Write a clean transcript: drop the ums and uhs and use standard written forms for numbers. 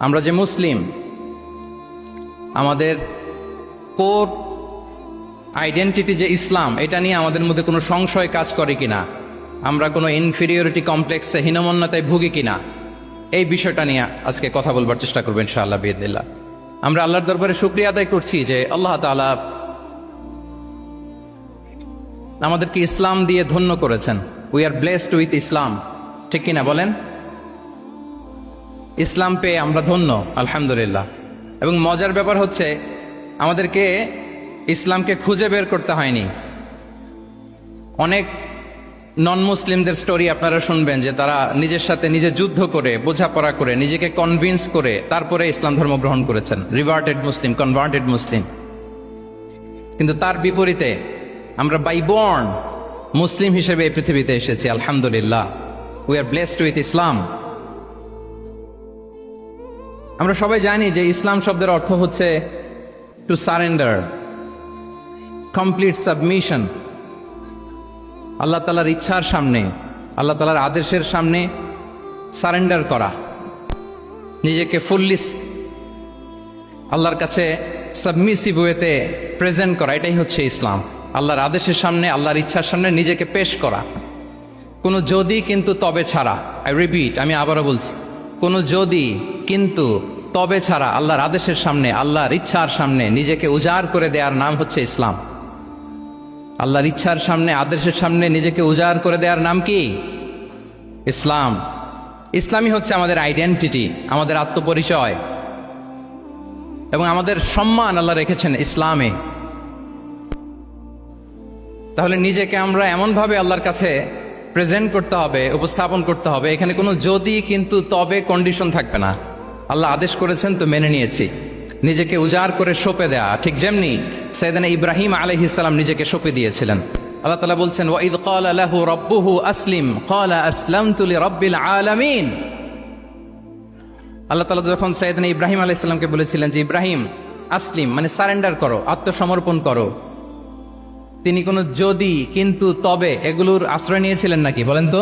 আমরা যে মুসলিম, আমাদের কোর আইডেন্টিটি যে ইসলাম, এটা নিয়ে আমাদের মধ্যে কোনো সংশয় কাজ করে কিনা, আমরা কোনো ইনফিরিয়রিটি কমপ্লেক্সে হীনমন্যতায় ভুগি কিনা, এই বিষয়টা নিয়ে আজকে কথা বলবার চেষ্টা করবেন ইনশাআল্লাহ বিইذনিল্লাহ। আমরা আল্লাহর দরবারে শুকরিয়া আদায় করছি যে আল্লাহ তাআলা আমাদেরকে ইসলাম দিয়ে ধন্য করেছেন। উই আর ব্লেসড উইথ ইসলাম, ঠিক কিনা বলেন? ইসলাম পেয়ে আমরা ধন্য, আলহামদুলিল্লাহ। এবং মজার ব্যাপার হচ্ছে আমাদেরকে ইসলামকে খুঁজে বের করতে হয়নি। অনেক নন মুসলিমদের স্টোরি আপনারা শুনবেন যে তারা নিজের সাথে নিজে যুদ্ধ করে, বোঝাপড়া করে, নিজেকে কনভিন্স করে তারপরে ইসলাম ধর্ম গ্রহণ করেছেন, রিভার্টেড মুসলিম, কনভার্টেড মুসলিম। কিন্তু তার বিপরীতে আমরা বাই বর্ন মুসলিম হিসেবে এই পৃথিবীতে এসেছি, আলহামদুলিল্লাহ। উই আর ব্লেসড উইথ ইসলাম। আমরা সবাই জানি যে ইসলাম শব্দের অর্থ হচ্ছে টু সারেন্ডার, কমপ্লিট সাবমিশন। আল্লাহ তাআলার ইচ্ছার সামনে, আল্লাহ তাআলার আদেশের সামনে সারেন্ডার করা, নিজেকে ফুললি আল্লাহর কাছে সাবমিসিভ ওয়েতে প্রেজেন্ট করা, এটাই হচ্ছে ইসলাম। আল্লাহর আদেশের সামনে, আল্লাহর ইচ্ছার সামনে নিজেকে পেশ করা। কোনো যদি কিন্তু তবে ছাড়া, আই রিপিট, আমি আবারও বলছি, কোনো যদি কিন্তু তবে ছাড়া আল্লাহর আদেশের সামনে, আল্লাহর ইচ্ছার সামনে নিজেকে উজাড় করে দেওয়ার নাম হচ্ছে ইসলাম। আল্লাহর ইচ্ছার সামনে, আদেশের সামনে নিজেকে উজাড় করে দেওয়ার নাম কি? ইসলাম। ইসলামই হচ্ছে আমাদের আইডেন্টিটি, আমাদের আত্মপরিচয়, এবং আমাদের সম্মান আল্লাহ রেখেছেন ইসলামে। তাহলে নিজেকে আমরা এমনভাবে আল্লাহর কাছে প্রেজেন্ট করতে হবে, উপস্থাপন করতে হবে, এখানে কোনো যদি কিন্তু তবে কন্ডিশন থাকবে না। আল্লাহ আদেশ করেছেন তো মেনে নিয়েছি। নিজেকে উজাড় করে সঁপে দেয়া, ঠিক যেমনি সাইয়েদনা ইব্রাহিম আলাইহিস সালাম নিজেকে সঁপে দিয়েছিলেন। আল্লাহ তাআলা বলছেন, ওয়া ইয ক্বালা লাহু রাব্বুহু আসলিম ক্বালা আসলামতু লিরাব্বিল আলামিন। আল্লাহ তাআলা যখন সাইয়েদনা ইব্রাহিম আলাইহিস সালামকে বলেছিলেন যে ইব্রাহিম আসলিম, মানে সারেন্ডার করো, আত্মসমর্পণ করো, তিনি কোনো যদি কিন্তু তবে এগুলোর আশ্রয় নিয়েছিলেন নাকি বলেন তো?